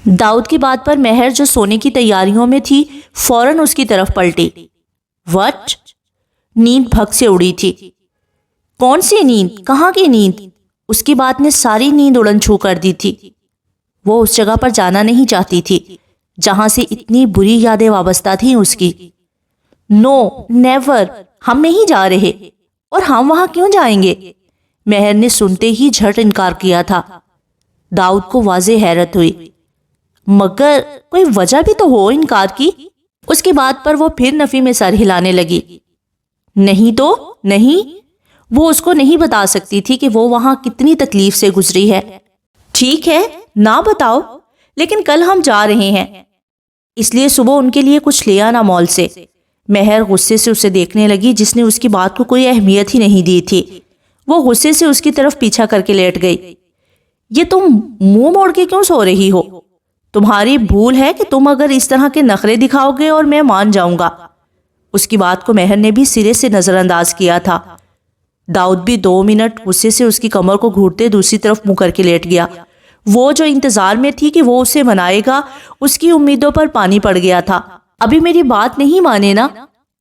داؤد کی بات پر مہر جو سونے کی تیاریوں میں تھی فوراً اس کی طرف پلٹی۔ وٹ؟ نیند بھگ سے اڑی تھی۔ کون سی نیند؟ کہاں کی نیند؟ اس کی بات نے ساری نیند اڑن چھو کر دی تھی۔ وہ اس جگہ پر جانا نہیں چاہتی تھی جہاں سے اتنی بری یادیں وابستہ تھیں اس کی۔ نو، نیور، ہم نہیں جا رہے۔ اور ہم وہاں کیوں جائیں گے؟ مہر نے سنتے ہی جھٹ انکار کیا تھا۔ داؤد کو واضح حیرت ہوئی۔ مگر کوئی وجہ بھی تو ہو انکار کی۔ اس کی بات پر وہ پھر نفی میں سر ہلانے لگی۔ نہیں تو نہیں، وہ اس کو نہیں بتا سکتی تھی کہ وہ وہاں کتنی تکلیف سے گزری ہے۔ ٹھیک ہے، نہ بتاؤ، لیکن کل ہم جا رہے ہیں، اس لیے صبح ان کے لیے کچھ لے آنا مال سے۔ مہر غصے سے اسے دیکھنے لگی جس نے اس کی بات کو کوئی اہمیت ہی نہیں دی تھی۔ وہ غصے سے اس کی طرف پیچھا کر کے لیٹ گئی۔ یہ تم منہ موڑ کے کیوں سو رہی ہو؟ تمہاری بھول ہے کہ تم اگر اس طرح کے نخرے دکھاؤ گے اور میں مان جاؤں گا۔ اس کی بات کو مہر نے بھی سرے سے نظر انداز کیا تھا۔ داؤد بھی 2 منٹ غصے سے اس کی کمر کو گھوٹتے دوسری طرف منہ کر کے لیٹ گیا۔ وہ جو انتظار میں تھی کہ وہ اسے منائے گا، اس کی امیدوں پر پانی پڑ گیا تھا۔ ابھی میری بات نہیں مانے نا؟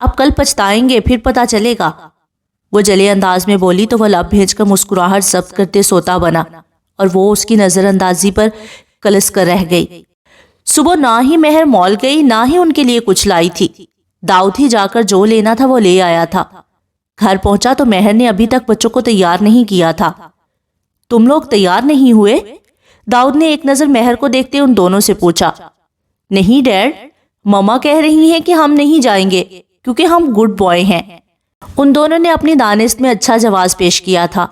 اب کل پچھتائیں گے، پھر پتا چلے گا۔ وہ جلے انداز میں بولی تو وہ لب بھیج کر مسکراہٹ ضبط کرتے سوتا بنا اور وہ اس کی نظر اندازی پر کلس کر رہ گئی۔ صبح نہ ہی مہر مال گئی، نہ ہی ان کے لیے کچھ لائی تھی۔ داؤد ہی جا کر جو لینا تھا وہ لے آیا تھا۔ گھر پہنچا تو مہر نے ابھی تک بچوں کو تیار نہیں کیا تھا۔ تم لوگ تیار نہیں ہوئے؟ داؤد نے ایک نظر مہر کو دیکھتے ان دونوں سے پوچھا۔ نہیں ڈیڈ، مما کہہ رہی ہیں کہ ہم نہیں جائیں گے کیونکہ ہم گڈ بوائے ہیں۔ ان دونوں نے اپنی دانست میں اچھا جواز پیش کیا تھا۔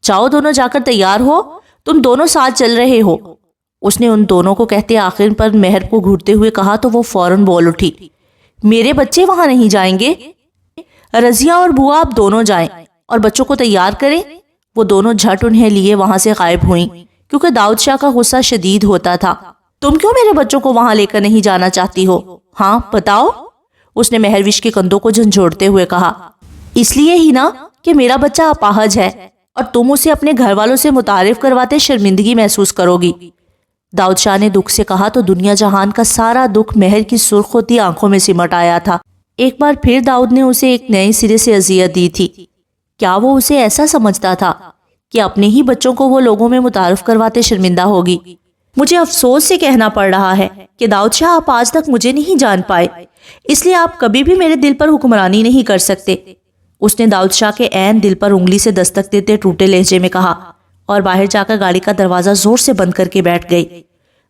جاؤ دونوں جا کر تیار ہو، تم دونوں ساتھ چل رہے ہو۔ اس نے ان دونوں کو کہتے آخر پر مہر کو گھورتے ہوئے کہا تو وہ فوراً بول اٹھی۔ میرے بچے وہاں نہیں جائیں گے، رضیہ اور بوا آپ دونوں جائیں اور بچوں کو تیار کریں۔ وہ دونوں جھٹ انہیں لیے وہاں سے غائب ہوئیں کیونکہ داؤد شاہ کا غصہ شدید ہوتا تھا۔ تم کیوں میرے بچوں کو وہاں لے کر نہیں جانا چاہتی ہو؟ ہاں بتاؤ، اس نے مہروش کے کندھوں کو جھنجھوڑتے ہوئے کہا۔ اس لیے ہی نا کہ میرا بچہ اپاہج ہے اور تم اسے اپنے گھر والوں سے متعارف کرواتے شرمندگی محسوس کرو گی۔ داؤد شاہ نے دکھ سے کہا تو دنیا جہان کا سارا دکھ مہر کی سرخ ہوتی آنکھوں میں سمٹ آیا تھا۔ ایک بار پھر داؤد نے اسے ایک نئے سرے سے اذیت دی تھی۔ کیا وہ اسے ایسا سمجھتا تھا کہ اپنے ہی بچوں کو وہ لوگوں میں متعارف کرواتے شرمندہ ہوگی؟ مجھے افسوس سے کہنا پڑ رہا ہے کہ داؤد شاہ آپ آج تک مجھے نہیں جان پائے، اس لیے آپ کبھی بھی میرے دل پر حکمرانی نہیں کر سکتے۔ اس نے داؤد شاہ کے عین دل پر انگلی سے دستک دیتے ٹوٹے لہجے میں کہا اور باہر جا کر گاڑی کا دروازہ زور سے بند کر کے بیٹھ گئی۔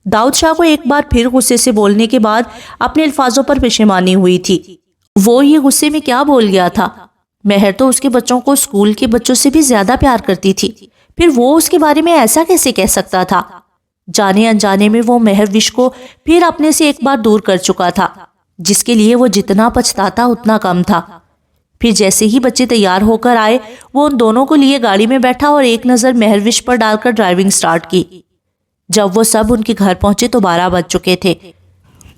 داؤد شاہ کو ایک بار پھر غصے سے بولنے کے بعد اپنے الفاظوں پر پشیمانی ہوئی تھی۔ وہ یہ غصے میں کیا بول گیا تھا؟ مہر تو اس کے بچوں کو اسکول کے بچوں سے بھی زیادہ پیار کرتی تھی، پھر وہ اس کے بارے میں ایسا کیسے کہہ سکتا تھا؟ جانے انجانے میں وہ مہروش کو پھر اپنے سے ایک بار دور کر چکا تھا، جس کے لیے وہ جتنا پچھتاتا اتنا کم تھا۔ پھر جیسے ہی بچے تیار ہو کر آئے وہ ان دونوں کو لیے گاڑی میں بیٹھا اور ایک نظر مہروش پر ڈال کر ڈرائیونگ سٹارٹ کی۔ جب وہ سب ان کے گھر پہنچے تو 12 بج چکے تھے۔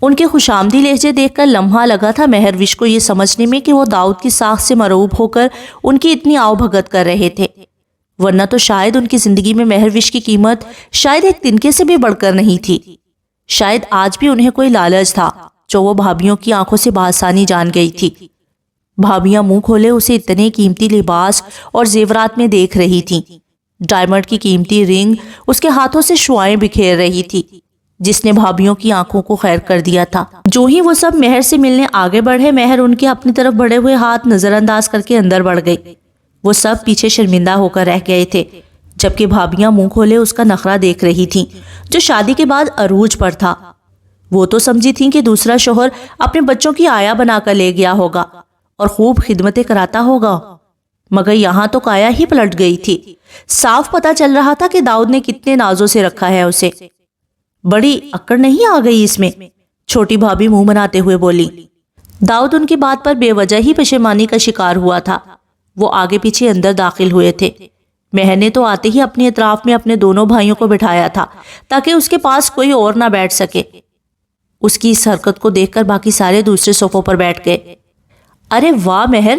ان کے خوشامدی لہجے دیکھ کر لمحہ لگا تھا مہروش کو یہ سمجھنے میں کہ وہ داؤد کی ساکھ سے مرعوب ہو کر ان کی اتنی آؤ بھگت کر رہے تھے، ورنہ تو شاید ان کی زندگی میں مہروش کی قیمت شاید ایک تنکے سے بھی بڑھ کر نہیں تھی۔ شاید آج بھی انہیں کوئی لالچ تھا جو وہ بھابھیوں کی آنکھوں سے بآسانی جان گئی تھی۔ بھابھیاں منہ کھولے اسے اتنے قیمتی لباس اور زیورات میں دیکھ رہی تھیں۔ ڈائمنڈ کی قیمتی رنگ اس کے ہاتھوں سے شعائیں بکھیر رہی تھی جس نے بھابھیوں کی آنکھوں کو خیر کر دیا تھا۔ جو ہی وہ سب مہر سے ملنے آگے بڑھے، مہر ان کے اپنی طرف بڑھے ہوئے ہاتھ نظر انداز کر کے اندر بڑھ گئی۔ وہ سب پیچھے شرمندہ ہو کر رہ گئے تھے جبکہ بھابھیاں منہ کھولے اس کا نخرہ دیکھ رہی تھیں جو شادی کے بعد عروج پر تھا۔ وہ تو سمجھی تھیں کہ دوسرا شوہر اپنے بچوں کی آیا بنا کر لے گیا ہوگا اور خوب خدمتیں کراتا ہوگا، مگر یہاں تو کایا ہی پلٹ گئی تھی۔ صاف پتا چل رہا تھا کہ داؤد نے کتنے نازوں سے رکھا ہے اسے۔ بڑی اکڑ نہیں آ گئی اس میں؟ چھوٹی بھابھی منہ بناتے ہوئے بولی۔ داؤد ان کی بات پر بے وجہ ہی پشیمانی کا شکار ہوا تھا۔ وہ آگے پیچھے اندر داخل ہوئے تھے۔ مہر نے تو آتے ہی اپنے اطراف میں اپنے دونوں بھائیوں کو بٹھایا تھا تاکہ اس کے پاس کوئی اور نہ بیٹھ سکے۔ اس کی اس حرکت کو دیکھ کر باقی سارے دوسرے صوفوں پر بیٹھ گئے۔ ارے واہ مہر،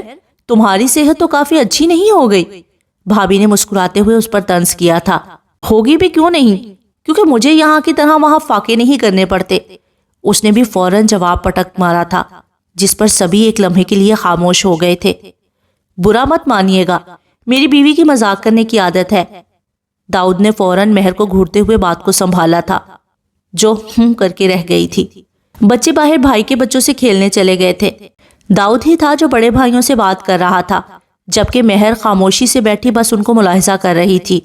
تمہاری صحت تو کافی اچھی نہیں ہو گئی؟ بھابھی نے مسکراتے ہوئے اس پر طنز کیا تھا۔ ہوگی بھی کیوں نہیں، کیونکہ مجھے یہاں کی طرح وہاں فاقے نہیں کرنے پڑتے۔ اس نے بھی فوراً جواب پٹک مارا تھا، جس پر سبھی ایک لمحے کے لیے خاموش ہو گئے تھے۔ برا مت مانیے گا، میری بیوی کی مذاق کرنے کی عادت ہے۔ داؤد نے فوراً مہر کو گھورتے ہوئے بات کو سنبھالا تھا، جو کر کے رہ گئی تھی۔ بچے باہر بھائی کے بچوں سے کھیلنے چلے گئے تھے۔ داؤد ہی تھا جو بڑے بھائیوں سے بات کر رہا تھا، جبکہ مہر خاموشی سے بیٹھی بس ان کو ملاحظہ کر رہی تھی۔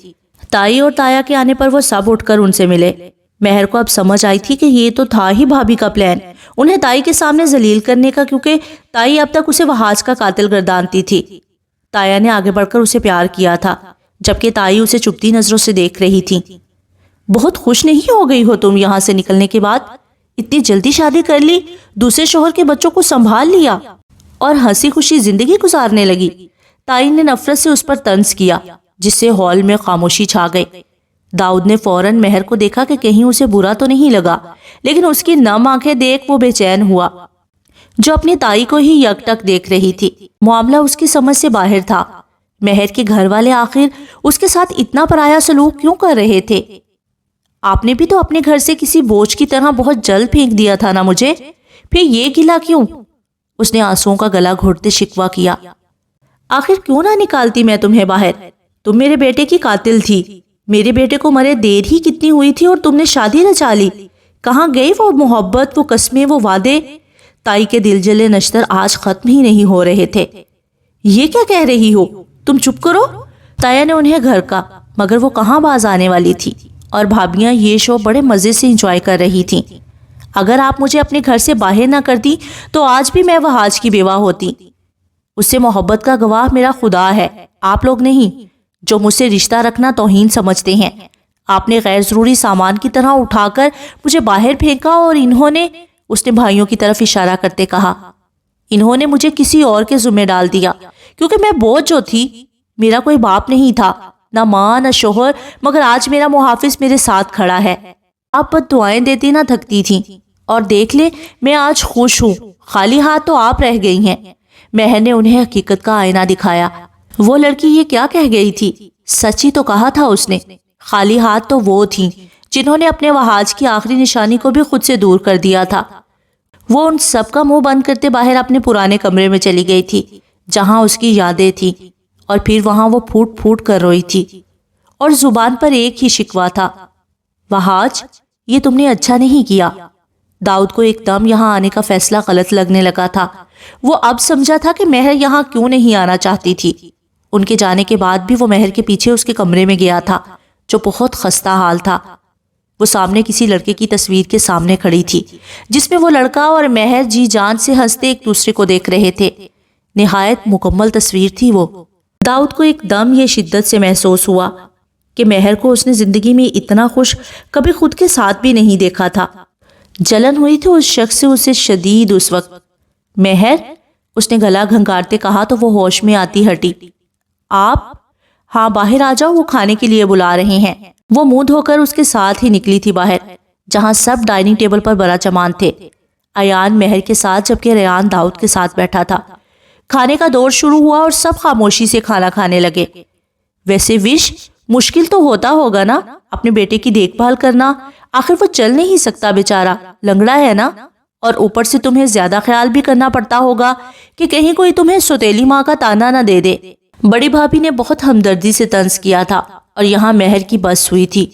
تائی اور تایا کے آنے پر وہ سب اٹھ کر ان سے ملے۔ مہر کو اب سمجھ آئی تھی کہ یہ تو تھا ہی بھابھی کا پلان، انہیں تائی کے سامنے ذلیل کرنے کا، کیونکہ تائی اب تک اسے وہاج کا قاتل گردانتی تھی۔ تایا نے آگے بڑھ کر اسے پیار کیا تھا، جبکہ تائی اسے چپتی نظروں سے دیکھ رہی تھی۔ بہت خوش نہیں ہو گئی ہو تم یہاں سے نکلنے کے بعد؟ اتنی جلدی شادی کر لی، دوسرے شوہر کے بچوں کو سنبھال لیا اور ہنسی خوشی زندگی گزارنے لگی۔ تائی نے نفرت سے اس پر طنز کیا، جس سے ہال میں خاموشی چھا گئی۔ داؤد نے فوراً مہر کو دیکھا کہ کہیں اسے برا تو نہیں لگا، لیکن اس کی نم آنکھیں دیکھ وہ بے چین ہوا، جو اپنی تائی کو ہی یک ٹک دیکھ رہی تھی۔ معاملہ اس کی سمجھ سے باہر تھا۔ مہر کے گھر والے آخر اس کے ساتھ اتنا پرایا سلوک کیوں کر رہے تھے؟ آپ نے بھی تو اپنے گھر سے کسی بوجھ کی طرح بہت جلد پھینک دیا تھا نا مجھے، پھر یہ گلا کیوں؟ اس نے آنسوؤں کا گلا گھوٹتے شکوہ کیا۔ آخر کیوں نہ نکالتی میں تمہیں باہر؟ تم میرے بیٹے کی قاتل تھی، میرے بیٹے کو مرے دیر ہی کتنی ہوئی تھی اور تم نے شادی رچا لی۔ کہاں گئی وہ محبت، وہ قسمیں، وہ وعدے؟ تائی کے دل جلے نشتر آج ختم ہی نہیں ہو رہے تھے۔ یہ کیا کہہ رہی ہو؟ تم چپ کرو۔ تایا نے انہیں گھر کا، مگر وہ کہاں باز آنے والی تھی، اور بھابیاں یہ شو بڑے مزے سے انجوائے کر رہی تھیں۔ اگر آپ مجھے اپنے گھر سے باہر نہ کرتی تو آج بھی میں وہاج کی بیوہ ہوتی۔ اس سے محبت کا گواہ میرا خدا ہے، آپ لوگ نہیں، جو مجھ سے رشتہ رکھنا توہین سمجھتے ہیں۔ آپ نے غیر ضروری سامان کی طرح اٹھا کر مجھے باہر پھینکا، اور انہوں نے، اس نے بھائیوں کی طرف اشارہ کرتے کہا، انہوں نے مجھے کسی اور کے ذمہ ڈال دیا، کیونکہ میں بوجھ جو تھی۔ میرا کوئی باپ نہیں تھا، نہ ماں نہ شوہر، مگر آج میرا محافظ میرے ساتھ کھڑا ہے۔ آپ بد دعائیں دیتی نہ تھکتی تھیں، اور دیکھ لے میں آج خوش ہوں، خالی ہاتھ تو آپ رہ گئی ہیں۔ مہر نے انہیں حقیقت کا آئینہ دکھایا۔ وہ لڑکی یہ کیا کہہ گئی تھی؟ سچ ہی تو کہا تھا اس نے۔ خالی ہاتھ تو وہ تھیں جنہوں نے اپنے وہاج کی آخری نشانی کو بھی خود سے دور کر دیا تھا۔ وہ ان سب کا منہ بند کرتے باہر اپنے پرانے کمرے میں چلی گئی تھی، جہاں اس کی یادیں تھیں، اور پھر وہاں وہ پھوٹ پھوٹ کر روئی تھی، اور زبان پر ایک ہی شکوہ تھا، وہاج یہ تم نے اچھا نہیں کیا۔ داؤد کو ایک دم یہاں آنے کا فیصلہ غلط لگنے لگا تھا۔ وہ اب سمجھا تھا کہ مہر یہاں کیوں نہیں آنا چاہتی تھی۔ ان کے جانے کے بعد بھی وہ مہر کے پیچھے اس کے کمرے میں گیا تھا، جو بہت خستہ حال تھا۔ وہ سامنے کسی لڑکے کی تصویر کے سامنے کھڑی تھی، جس میں وہ لڑکا اور مہر جی جان سے ہنستے ایک دوسرے کو دیکھ رہے تھے۔ نہایت مکمل تصویر تھی وہ۔ داؤد کو ایک دم یہ شدت سے محسوس ہوا کہ مہر کو اس نے زندگی میں اتنا خوش کبھی خود کے ساتھ بھی نہیں دیکھا تھا۔ جلن ہوئی تھی اس شخص سے اسے شدید اس وقت۔ مہر، اس نے گلا گھنگارتے کہا تو وہ ہوش میں آتی ہٹی۔ آپ؟ ہاں باہر آ جاؤ، وہ کھانے کے لیے بلا رہے ہیں۔ وہ منہ دھو کر اس کے ساتھ ہی نکلی تھی باہر، جہاں سب ڈائننگ ٹیبل پر برا چمان تھے۔ ایان مہر کے ساتھ، جبکہ ریان داؤد کے ساتھ بیٹھا تھا۔ کھانے کا دور شروع ہوا اور سب خاموشی سے کھانا کھانے لگے۔ ویسے وش، مشکل تو ہوتا ہوگا نا اپنے بیٹے کی دیکھ بھال کرنا، آخر وہ چل نہیں سکتا بیچارہ، لنگڑا ہے نا، اور اوپر سے تمہیں زیادہ خیال بھی کرنا پڑتا ہوگا کہ کہیں کوئی تمہیں سوتیلی ماں کا تانا نہ دے دے۔ بڑی بھابھی نے بہت ہمدردی سے طنز کیا تھا، اور یہاں مہر کی بس ہوئی تھی۔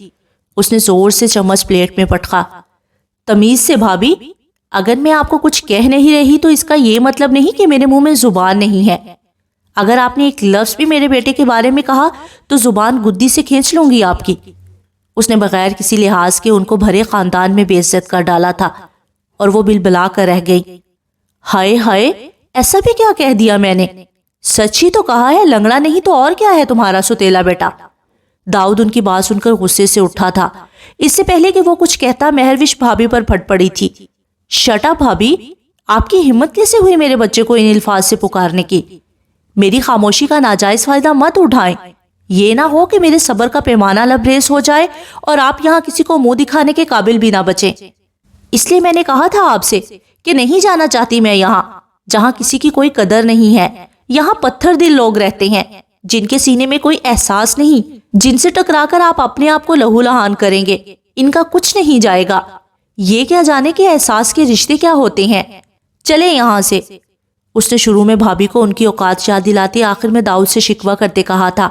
اس نے زور سے چمچ پلیٹ میں پٹکا۔ تمیز سے بھابھی، اگر میں آپ کو کچھ کہہ نہیں رہی تو اس کا یہ مطلب نہیں کہ میرے منہ میں زبان نہیں ہے۔ اگر آپ نے ایک لفظ بھی میرے بیٹے کے بارے میں کہا تو زبان گدی سے کھینچ لوں گی آپ کی۔ اس نے بغیر کسی لحاظ کے ان کو بھرے خاندان میں بے عزت کر ڈالا تھا، اور وہ بلبلا کر رہ گئی۔ ہائے ہائے، ایسا بھی کیا کہہ دیا میں نے؟ سچ ہی تو کہا ہے، لنگڑا نہیں تو اور کیا ہے تمہارا سوتیلا بیٹا۔ داؤد ان کی بات سن کر غصے سے اٹھا تھا۔ اس سے پہلے کہ وہ کچھ کہتا، مہروش بھابھی پر پھٹ پڑی تھی۔ شٹ اپ بھابھی، آپ کی ہمت کیسے ہوئی میرے بچے کو ان الفاظ سے پکارنے کی؟ میری خاموشی کا ناجائز فائدہ مت اٹھائیں۔ یہ نہ ہو کہ میرے صبر کا پیمانہ لبریز ہو جائے اور آپ یہاں کسی کو منہ دکھانے کے قابل بھی نہ بچیں۔ اس لیے میں نے کہا تھا آپ سے کہ نہیں جانا چاہتی میں یہاں، جہاں کسی کی کوئی قدر نہیں ہے۔ یہاں پتھر دل لوگ رہتے ہیں، جن کے سینے میں کوئی احساس نہیں، جن سے ٹکرا کر آپ اپنے آپ کو لہو لہان کریں گے۔ ان کا کچھ نہیں جائے گا. یہ کیا جانے کہ احساس کے رشتے کیا ہوتے ہیں. چلے یہاں سے. اس نے شروع میں بھابھی کو ان کی اوقات یاد دلاتے آخر میں داؤد سے شکوہ کرتے کہا تھا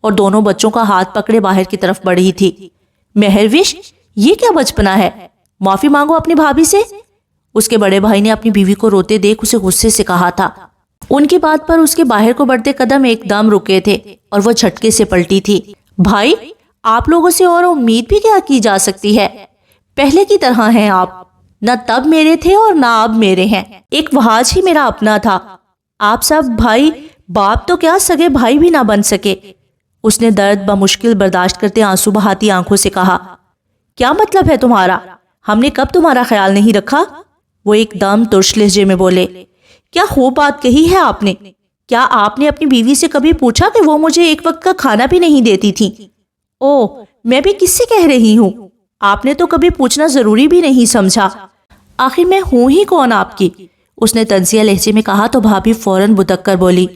اور دونوں بچوں کا ہاتھ پکڑے باہر کی طرف بڑھی تھی. مہروش، یہ کیا بچپنا ہے؟ معافی مانگو اپنی بھابھی سے. اس کے بڑے بھائی نے اپنی بیوی کو روتے دیکھ اسے غصے سے کہا تھا. ان کی بات پر اس کے باہر کو بڑھتے قدم ایک دم رکے تھے اور وہ جھٹکے سے پلٹی تھی. بھائی، آپ لوگوں سے اور امید بھی کیا کی جا سکتی ہے؟ پہلے کی طرح ہیں آپ. نہ تب میرے تھے اور نہ اب میرے ہیں. ایک وہاج ہی میرا اپنا تھا. آپ سب بھائی باپ تو کیا سگے بھائی بھی نہ بن سکے. اس نے درد بمشکل برداشت کرتے آنسو بہاتی آنکھوں سے کہا. کیا مطلب ہے تمہارا؟ ہم نے کب تمہارا خیال نہیں رکھا؟ وہ ایک دم ترش لہجے میں بولے. کیا خوب بات کہی ہے آپ نے. کیا آپ نے اپنی بیوی سے کبھی پوچھا کہ وہ مجھے ایک وقت کا کھانا بھی نہیں دیتی تھی؟ او، میں بھی کس سے کہہ رہی ہوں. آپ نے تو کبھی پوچھنا ضروری بھی نہیں سمجھا. آخر میں ہوں ہی کون آپ کی؟ اس نے طنزیہ لہجے میں کہا تو بھابھی فوراً بدک کر بولی.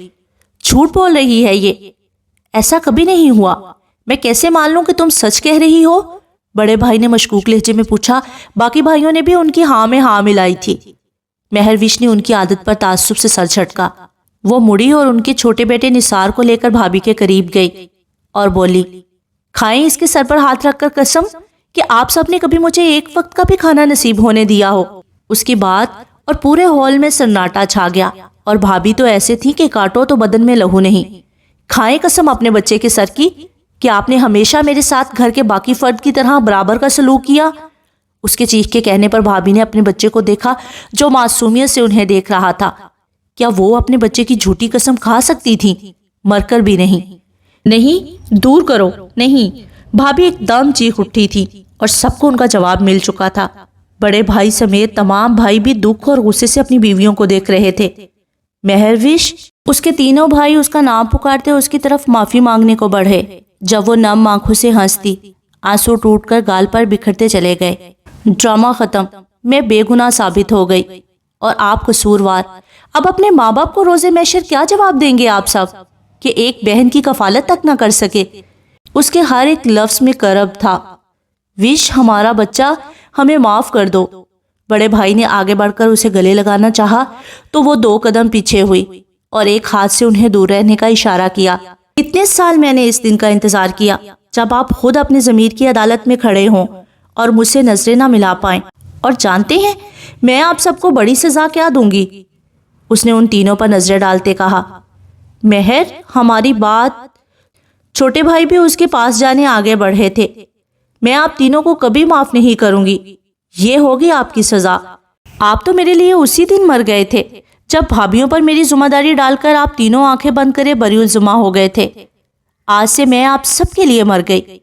جھوٹ بول رہی ہے یہ. ایسا کبھی نہیں ہوا. میں کیسے مان لوں کہ تم سچ کہہ رہی ہو؟ بڑے بھائی نے مشکوک لہجے میں پوچھا. باقی بھائیوں نے بھی ان کی ہاں میں ہاں ملائی تھی. مہروش نے ان کی عادت پر تعصب سے سر جھٹکا. وہ مڑی اور ان کے چھوٹے بیٹے نثار کو لے کر بھابھی کے قریب گئی اور بولی. کھائیں اس کے سر پر ہاتھ رکھ کر قسم کہ آپ سب نے کبھی مجھے ایک وقت کا بھی کھانا نصیب ہونے دیا ہو. اس کی بات اور پورے ہال میں سناٹا چھا گیا اور بھابھی تو ایسے تھی کہ کاٹو تو بدن میں لہو نہیں. کھائیں قسم اپنے بچے کے سر کی کہ آپ نے ہمیشہ میرے ساتھ گھر کے باقی فرد کی طرح برابر کا سلوک کیا. اس کے چیخ کے کہنے پر بھابھی نے اپنے بچے کو دیکھا جو معصومیت سے انہیں دیکھ رہا تھا. کیا وہ اپنے بچے کی جھوٹی قسم کھا سکتی تھی؟ مر کر بھی نہیں. نہیں، دور کرو. نہیں. بھابھی ایک دم چیخ اٹھی تھی اور سب کو ان کا جواب مل چکا تھا. بڑے بھائی سمیت تمام بھائی بھی دکھ اور غصے سے اپنی بیویوں کو دیکھ رہے تھے. مہروش، اس کے تینوں بھائی اس کا نام پکارتے اس کی طرف معافی مانگنے کو بڑھے جب وہ نم آنکھوں سے ہنستی. آنسو ٹوٹ کر گال پر بکھرتے چلے گئے. ڈرامہ ختم. میں بے گناہ ثابت ہو گئی اور آپ قصوروار. اب اپنے ماں باپ کو روزے محشر کیا جواب دیں گے آپ سب کہ ایک بہن کی کفالت تک نہ کر سکے؟ اس کے ہر ایک لفظ میں کرب تھا. وش ہمارا بچہ، ہمیں معاف کر دو. بڑے بھائی نے آگے بڑھ کر اسے گلے لگانا چاہا تو وہ 2 قدم پیچھے ہوئی اور ایک ہاتھ سے انہیں دور رہنے کا اشارہ کیا. اتنے سال میں نے اس دن کا انتظار کیا جب آپ خود اپنے ضمیر کی عدالت میں کھڑے ہوں اور مجھ سے نظریں نہ ملا پائیں. اور جانتے ہیں میں آپ سب کو بڑی سزا کیا دوں گی؟ اس نے ان تینوں پر نظریں ڈالتے کہا. مہر، ہماری بات. چھوٹے بھائی بھی اس کے پاس جانے آگے بڑھے تھے. میں آپ تینوں کو کبھی معاف نہیں کروں گی. یہ ہوگی آپ کی سزا. آپ تو میرے لیے اسی دن مر گئے تھے جب بھابھیوں پر میری ذمہ داری ڈال کر آپ تینوں آنکھیں بند کرے بری الذمہ ہو گئے تھے. آج سے میں آپ سب کے لیے مر گئی.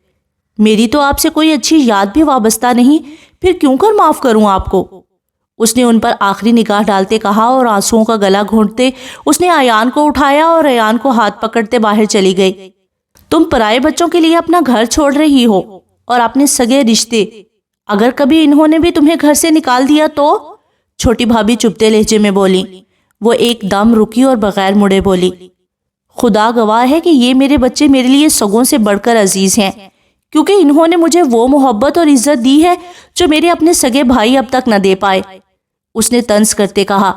میری تو آپ سے کوئی اچھی یاد بھی وابستہ نہیں، پھر کیوں کر معاف کروں آپ کو؟ اس نے ان پر آخری نگاہ ڈالتے کہا اور آنسوؤں کا گلا گھونٹتے اس نے ایان کو اٹھایا اور ایان کو ہاتھ پکڑتے باہر چلی گئی. تم پرائے بچوں کے لیے اپنا گھر چھوڑ رہی ہو اور اپنے سگے رشتے. اگر کبھی انہوں نے بھی تمہیں گھر سے نکال دیا تو؟ چھوٹی بھابھی چپتے لہجے میں بولی. وہ ایک دم رکی اور بغیر مڑے بولی. خدا گواہ ہے کہ یہ میرے بچے میرے لیے سگوں سے بڑھ کر عزیز ہیں، کیونکہ انہوں نے مجھے وہ محبت اور عزت دی ہے جو میرے اپنے سگے بھائی اب تک نہ دے پائے. اس نے طنز کرتے کہا.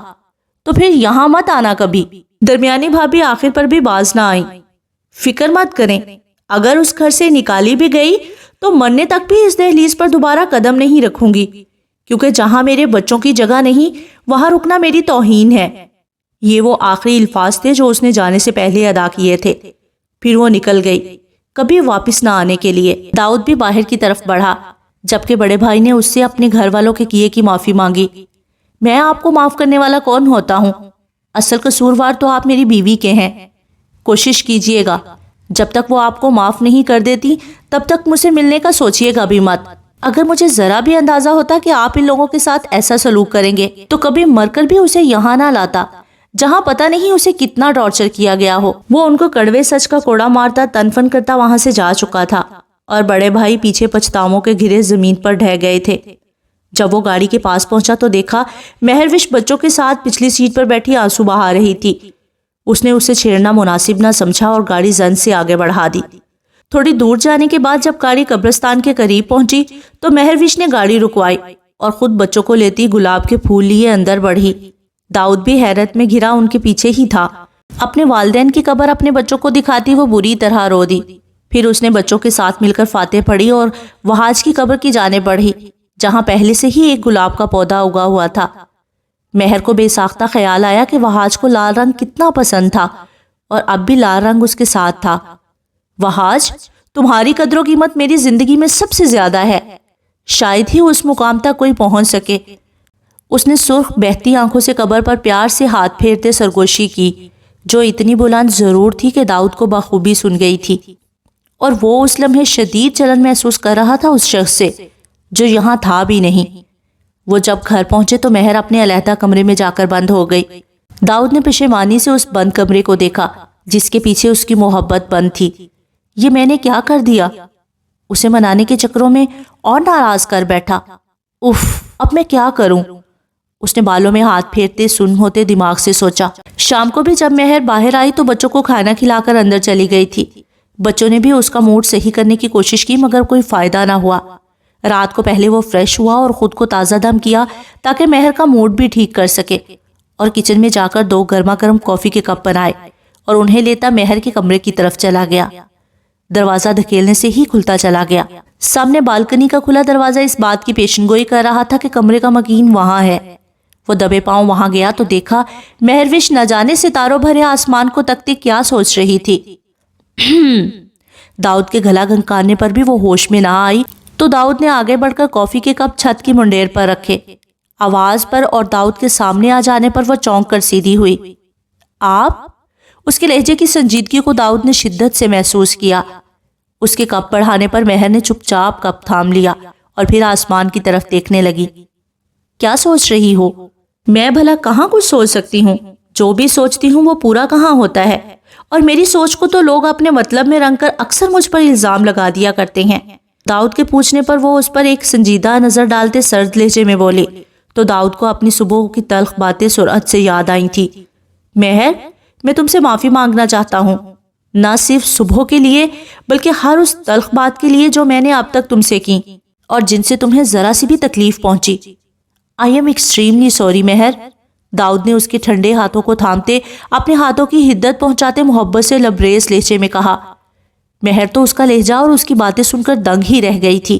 تو پھر یہاں مت آنا کبھی. درمیانی بھابھی آخر پر بھی باز نہ آئی. فکر مت کریں، اگر اس گھر سے نکالی بھی گئی تو مرنے تک بھی اس دہلیز پر دوبارہ قدم نہیں رکھوں گی، کیونکہ جہاں میرے بچوں کی جگہ نہیں وہاں رکنا میری توہین ہے. یہ وہ آخری الفاظ تھے جو اس نے جانے سے پہلے ادا کیے تھے. پھر وہ نکل گئی کبھی واپس نہ آنے کے لیے. داؤد بھی باہر کی طرف بڑھا جبکہ بڑے بھائی نے اس سے اپنے گھر والوں کے کیے کی معافی مانگی. میں آپ کو معاف کرنے والا کون ہوتا ہوں؟ اصل قصوروار تو آپ میری بیوی کے ہیں. کوشش کیجئے گا جب تک وہ آپ کو معاف نہیں کر دیتی تب تک مجھ سے ملنے کا سوچئے گا بھی مت. اگر مجھے ذرا بھی اندازہ ہوتا کہ آپ ان لوگوں کے ساتھ ایسا سلوک کریں گے تو کبھی مر کر بھی اسے یہاں نہ لاتا جہاں پتہ نہیں اسے کتنا ٹارچر کیا گیا ہو. وہ ان کو کڑوے سچ کا کوڑا مارتا تنفن کرتا وہاں سے جا چکا تھا اور بڑے بھائی پیچھے پچھتاووں کے گھرے زمین پر ڈھہ گئے تھے. جب وہ گاڑی کے پاس پہنچا تو دیکھا مہروش بچوں کے ساتھ پچھلی سیٹ پر بیٹھی آنسو بہا رہی تھی. اس نے اسے چھیڑنا مناسب نہ سمجھا اور گاڑی زن سے آگے بڑھا دی. تھوڑی دور جانے کے بعد جب گاڑی قبرستان کے قریب پہنچی تو مہروش نے گاڑی رکوائی اور خود بچوں کو لیتی گلاب کے پھول لیے اندر بڑھی۔ داؤد بھی حیرت میں گھرا ان کے پیچھے ہی تھا۔ اپنے والدین کی قبر اپنے بچوں کو دکھاتی وہ بری طرح رو دی۔ پھر اس نے بچوں کے ساتھ مل کر فاتح پڑھی اور وحاج کی قبر کی جانب بڑھی جہاں پہلے سے ہی ایک گلاب کا پودا اگا ہوا تھا۔ مہر کو بے ساختہ خیال آیا کہ وحاج کو لال رنگ کتنا پسند تھا اور اب بھی لال رنگ اس کے ساتھ تھا۔ وحاج، تمہاری قدر و قیمت میری زندگی میں سب سے زیادہ ہے، شاید ہی اس مقام تک کوئی پہنچ سکے۔ اس نے سرخ بہتی آنکھوں سے قبر پر پیار سے ہاتھ پھیرتے سرگوشی کی جو اتنی بلند ضرور تھی کہ داؤد کو بخوبی سن گئی تھی، اور وہ اس لمحے شدید جلن محسوس کر رہا تھا اس شخص سے جو یہاں تھا بھی نہیں۔ وہ جب گھر پہنچے تو مہر اپنے علیحدہ کمرے میں جا کر بند ہو گئی۔ داؤد نے پشیمانی سے اس بند کمرے کو دیکھا جس کے پیچھے اس کی محبت بند تھی۔ یہ میں نے کیا کر دیا؟ اسے منانے کے چکروں میں اور ناراض کر بیٹھا۔ اف، اب میں کیا کروں؟ اس نے بالوں میں ہاتھ پھیرتے سن ہوتے دماغ سے سوچا۔ شام کو بھی جب مہر باہر آئی تو بچوں کو کھانا کھلا کر اندر چلی گئی تھی۔ بچوں نے بھی اس کا موڈ صحیح کرنے کی کوشش کی مگر کوئی فائدہ نہ ہوا۔ رات کو پہلے وہ فریش ہوا اور خود کو تازہ دم کیا تاکہ مہر کا موڈ بھی ٹھیک کر سکے، اور کچن میں جا کر 2 گرما گرم کافی کے کپ بنائے اور انہیں لیتا مہر کے کمرے کی طرف چلا گیا۔ دروازہ دھکیلنے سے ہی کھلتا چلا گیا۔ سامنے بالکنی کا کھلا دروازہ اس بات کی پیشن گوئی کر رہا تھا کہ کمرے کا مکین وہاں ہے۔ وہ دبے پاؤں وہاں گیا تو دیکھا مہروش نہ جانے ستاروں بھرے آسمان کو تکتے کیا سوچ رہی تھی۔ داؤد کے گلا گھنکارنے پر بھی وہ ہوش میں نہ آئی تو داؤد نے آگے بڑھ کر کافی کے کپ چھت کی منڈیر پر رکھے۔ آواز پر اور داؤد کے سامنے آ جانے پر وہ چونک کر سیدھی ہوئی۔ آپ؟ اس کے لہجے کی سنجیدگی کو داؤد نے شدت سے محسوس کیا۔ اس کے کپ بڑھانے پر مہر نے چپ چاپ کپ تھام لیا اور پھر آسمان کی طرف دیکھنے لگی۔ کیا سوچ رہی ہو؟ میں بھلا کہاں کچھ سوچ سکتی ہوں؟ جو بھی سوچتی ہوں وہ پورا کہاں ہوتا ہے، اور میری سوچ کو تو لوگ اپنے مطلب میں رنگ کر اکثر مجھ پر الزام لگا دیا کرتے ہیں۔ داؤد کے پوچھنے پر وہ اس پر ایک سنجیدہ نظر ڈالتے سرد لہجے میں بولی تو داؤد کو اپنی صبح کی تلخ باتیں سرعت سے یاد آئی تھی۔ مہر، میں تم سے معافی مانگنا چاہتا ہوں، نہ صرف صبح کے لیے بلکہ ہر اس تلخ بات کے لیے جو میں نے اب تک تم سے کی اور جن سے تمہیں ذرا سی بھی تکلیف پہنچی۔ آئی ایم ایکسٹریملی سوری مہر، داؤد نے اس کے ٹھنڈے ہاتھوں کو تھامتے اپنے ہاتھوں کی حدت پہنچاتے محبت سے لبریز لہجے میں کہا۔ مہر تو اس کا لہجہ اور اس کی باتیں سن کر دنگ ہی رہ گئی تھی۔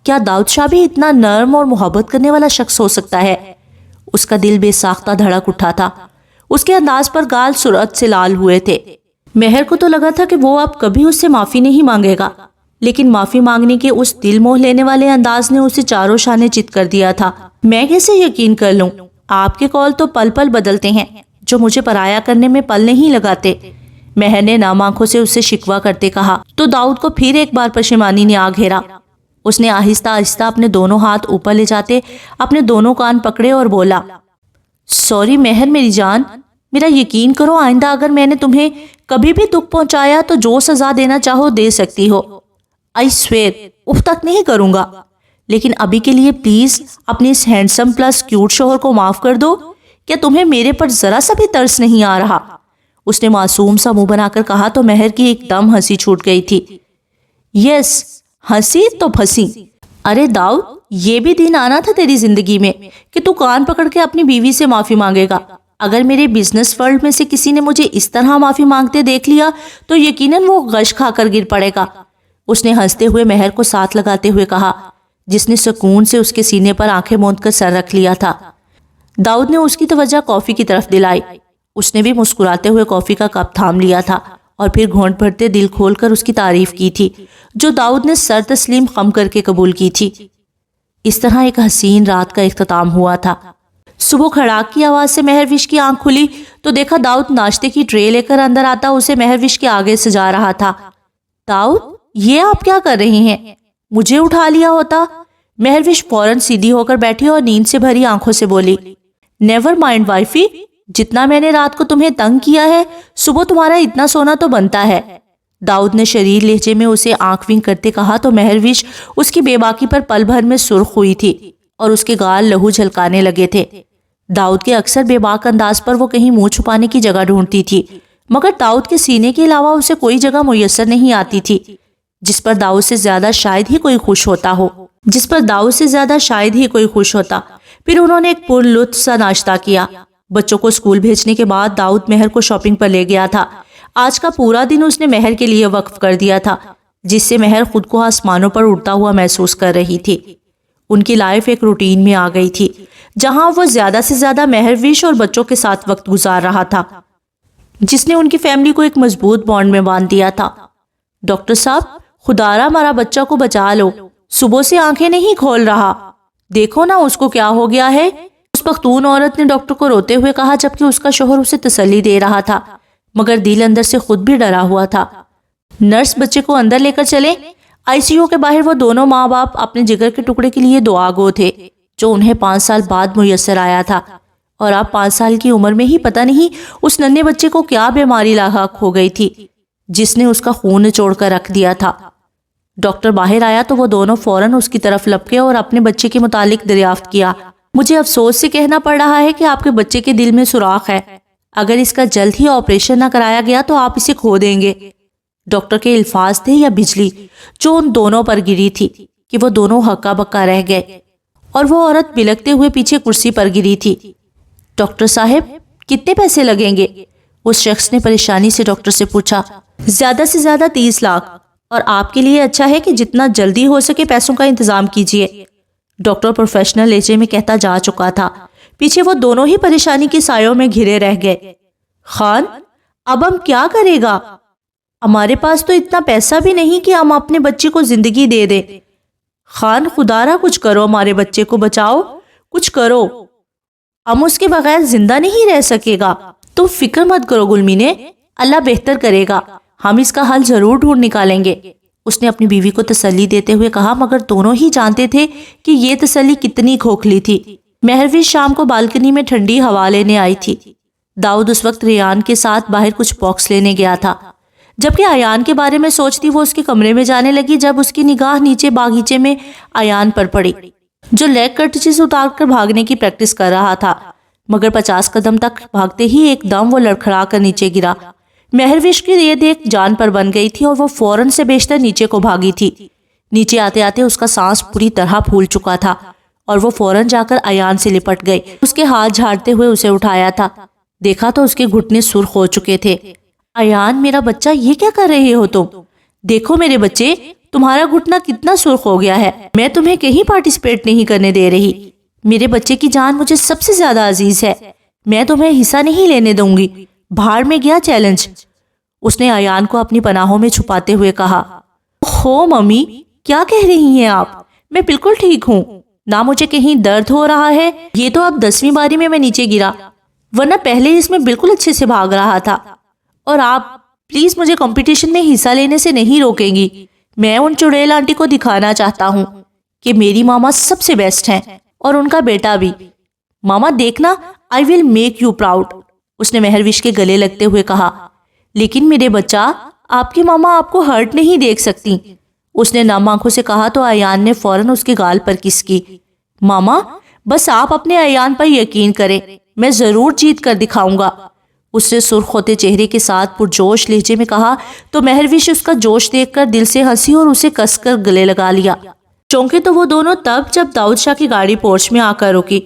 کیا داؤد شاہ بھی اتنا نرم اور محبت کرنے والا شخص ہو سکتا ہے؟ اس کا دل بے ساختہ دھڑک اٹھا تھا۔ اس کے انداز پر گال سرعت سے لال ہوئے تھے۔ مہر کو تو لگا تھا کہ وہ اب کبھی اس سے معافی نہیں مانگے گا، لیکن معافی مانگنے کے اس دل موہ لینے والے انداز نے اسے چاروں شانے چت کر دیا تھا۔ میں کیسے یقین کر لوں؟ آپ کے قول تو پل پل بدلتے ہیں جو مجھے پرایا کرنے میں پل نہیں لگاتے، مہر نے نام آنکھوں سے اسے شکوہ کرتے کہا تو داؤد کو پھر ایک بار پشیمانی نے آ گھیرا۔ اس نے آہستہ آہستہ اپنے دونوں ہاتھ اوپر لے جاتے اپنے دونوں کان پکڑے اور بولا، سوری مہر میری جان، میرا یقین کرو آئندہ اگر میں نے تمہیں کبھی بھی دکھ پہنچایا تو جو سزا دینا چاہو دے سکتی ہو۔ آئی سویر، اف تک نہیں کروں گا، لیکن ابھی کے لیے پلیز اپنے اس ہینڈسم پلس کیوٹ شوہر کو معاف کر دو۔ کیا تمہیں میرے پر ذرا سا بھی ترس نہیں آ رہا؟ اس نے معصوم سا منہ بنا کر کہا تو مہر کی ایک دم ہنسی چھوٹ گئی تھی۔ یس، ہنسی تو پھنسی۔ ارے داؤد، یہ بھی دن آنا تھا تیری زندگی میں کہ تو کان پکڑ کے اپنی بیوی سے معافی مانگے گا۔ اگر میرے بزنس ورلڈ میں سے کسی نے مجھے اس طرح معافی مانگتے دیکھ لیا تو یقیناً وہ غش کھا کر گر پڑے گا۔ اس نے ہنستے ہوئے مہر کو ساتھ لگاتے ہوئے کہا، جس نے سکون سے اس کے سینے پر آنکھیں موند کر سر رکھ لیا تھا۔ داؤد نے اس کی توجہ کافی کی طرف دلائی۔ اس نے بھی مسکراتے ہوئے کافی کا کپ تھام لیا تھا اور پھر گھونٹ بھرتے دل کھول کر اس کی تعریف کی تھی جو داؤد نے سر تسلیم خم کر کے قبول کی تھی۔ اس طرح ایک حسین رات کا اختتام ہوا تھا۔ صبح کھڑاک کی آواز سے مہروش کی آنکھ کھلی تو دیکھا داؤد ناشتے کی ٹرے لے کر اندر آتا اسے مہروش کے آگے سجا رہا تھا۔ داؤد، یہ آپ کیا کر رہے ہیں؟ مجھے اٹھا لیا ہوتا۔ مہروش فوراً سیدھی ہو کر بیٹھی اور نیند سے بھری آنکھوں سے بولی، نیور مائنڈ وائفی، جتنا میں نے رات کو تمہیں تنگ کیا ہے صبح تمہارا اتنا سونا تو بنتا ہے۔ داؤد نے شریر لہجے میں اسے آنکھ ونک کرتے کہا تو مہروش اس کی بے باکی پر پل بھر میں سرخ ہوئی تھی اور اس کے گال لہو جھلکانے لگے تھے۔ داؤد کے اکثر بے باک انداز پر وہ کہیں منہ چھپانے کی جگہ ڈھونڈتی تھی، مگر داؤد کے سینے کے علاوہ اسے کوئی جگہ میسر نہیں آتی تھی جس پر داؤد سے زیادہ شاید ہی کوئی خوش ہوتا پھر انہوں نے ایک پرلطف سا ناشتہ کیا۔ بچوں کو اسکول بھیجنے کے بعد داؤد مہر کو شاپنگ پر لے گیا تھا۔ آج کا پورا دن اس نے مہر کے لیے وقف کر دیا تھا، جس سے مہر خود کو آسمانوں پر اڑتا ہوا محسوس کر رہی تھی۔ ان کی لائف ایک روٹین میں آ گئی تھی، جہاں وہ زیادہ سے زیادہ مہروش اور بچوں کے ساتھ وقت گزار رہا تھا، جس نے ان کی فیملی کو ایک مضبوط بانڈ میں باندھ دیا تھا۔ ڈاکٹر صاحب، خدارا ہمارا بچہ کو بچا لو، صبح سے آنکھیں نہیں کھول رہا، دیکھو نا اس کو کیا ہو گیا ہے، اس پختون عورت نے ڈاکٹر کو روتے ہوئے کہا، جبکہ اس کا شوہر اسے تسلی دے رہا تھا، مگر دل اندر سے خود بھی ڈرا ہوا تھا۔ نرس بچے کو اندر لے کر چلے۔ آئی سی یو کے باہر وہ دونوں ماں باپ اپنے جگر کے ٹکڑے کے لیے دعا گو تھے، جو انہیں 5 سال بعد میسر آیا تھا، اور اب 5 سال کی عمر میں ہی پتہ نہیں اس ننھے بچے کو کیا بیماری لاحق ہو گئی تھی، جس نے اس کا خون نچوڑ کر رکھ دیا تھا۔ ڈاکٹر باہر آیا تو وہ دونوں فوراً اس کی طرف لپکے اور اپنے بچے کے متعلق دریافت کیا۔ مجھے افسوس سے کہنا پڑ رہا ہے کہ آپ کے بچے کے دل میں سوراخ ہے، اگر اس کا جلد ہی آپریشن نہ کرایا گیا تو آپ اسے کھو دیں گے۔ ڈاکٹر کے الفاظ تھے یا بجلی جو ان دونوں پر گری تھی کہ وہ دونوں ہکا بکا رہ گئے، اور وہ عورت بلکتے ہوئے پیچھے کرسی پر گری تھی۔ ڈاکٹر صاحب، کتنے پیسے لگیں گے؟ اس شخص نے پریشانی سے ڈاکٹر سے پوچھا۔ زیادہ سے زیادہ 30 لاکھ، اور آپ کے لیے اچھا ہے کہ جتنا جلدی ہو سکے پیسوں کا انتظام کیجیے، ڈاکٹر پروفیشنل لہجے میں کہتا جا چکا تھا۔ پیچھے وہ دونوں ہی پریشانی کے سایوں میں گھرے رہ گئے۔ خان، اب ہم کیا کرے گا؟ ہمارے پاس تو اتنا پیسہ بھی نہیں کہ ہم اپنے بچے کو زندگی دے دیں۔ خان، خدارا کچھ کرو، ہمارے بچے کو بچاؤ، کچھ کرو، ہم اس کے بغیر زندہ نہیں رہ سکے گا۔ تم فکر مت کرو گلمینے، اللہ بہتر کرے گا، ہم اس کا حل ضرور ڈھونڈ نکالیں گے، اس نے اپنی بیوی کو تسلی دیتے ہوئے کہا، مگر دونوں ہی جانتے تھے کہ یہ تسلی کتنی کھوکھلی تھی۔ مہروش شام کو بالکنی میں ٹھنڈی ہوا لینے آئی تھی۔ داؤد اس وقت ریان کے ساتھ باہر کچھ باکس لینے گیا تھا۔ جبکہ ایان کے بارے میں سوچتی وہ اس کے کمرے میں جانے لگی، جب اس کی نگاہ نیچے باغیچے میں ایان پر پڑی، جو لیگ کرٹچز اتار کر بھاگنے کی پریکٹس کر رہا تھا، مگر 50 قدم تک بھاگتے ہی ایک دم وہ لڑکھڑا کر نیچے گرا۔ مہروش کی یہ دیکھ جان پر بن گئی تھی اور وہ فوراً سے بیشتر نیچے کو بھاگی تھی۔ نیچے آتے آتے اس کا سانس پوری طرح پھول چکا تھا اور وہ فوراً جا کر ایان سے لپٹ گئی، اس کے ہاتھ جھاڑتے ہوئے اسے اٹھایا تھا۔ دیکھا تو اس کے گھٹنے سرخ ہو چکے تھے۔ ایان، میرا بچہ، یہ کیا کر رہے ہو تم؟ دیکھو میرے بچے، تمہارا گھٹنا کتنا سرخ ہو گیا ہے، میں تمہیں کہیں پارٹیسپیٹ نہیں کرنے دے رہی، میرے بچے کی جان مجھے سب سے زیادہ عزیز ہے، میں تمہیں حصہ نہیں لینے دوں گی، بھاڑ میں گیا چیلنج، اس نے ایان کو اپنی پناہوں میں چھپاتے ہوئے کہا۔ ہو ممی، کیا کہہ رہی ہیں آپ؟ میں بالکل ٹھیک ہوں، نہ مجھے کہیں درد ہو رہا ہے، یہ تو اب 10ویں باری میں نیچے گرا، ورنہ پہلے اس میں بالکل اچھے سے بھاگ رہا تھا، اور آپ پلیز مجھے کمپٹیشن میں حصہ لینے سے نہیں روکیں گی، میں ان چڑیل آنٹی کو دکھانا چاہتا ہوں کہ میری ماما سب سے بیسٹ ہیں، اور ان کا بیٹا بھی، ماما دیکھنا، آئی ول میک یو پراؤڈ، اس نے مہروش کے گلے لگتے ہوئے کہا۔ لیکن میرے بچہ، آپ کی ماما آپ کو ہرٹ نہیں دیکھ سکتی، اس نے نم آنکھوں سے کہا تو ایان نے فوراً اس کے گال پر کس کی۔ ماما، بس آپ اپنے ایان پر یقین کریں، میں ضرور جیت کر دکھاؤں گا، اس نے سرخ ہوتے چہرے کے ساتھ پرجوش لہجے میں کہا تو مہروش اس کا جوش دیکھ کر دل سے ہنسی اور اسے کس کر گلے لگا لیا۔ چونکے تو وہ دونوں تب جب داؤد شاہ کی گاڑی پورچ میں آ کر رکی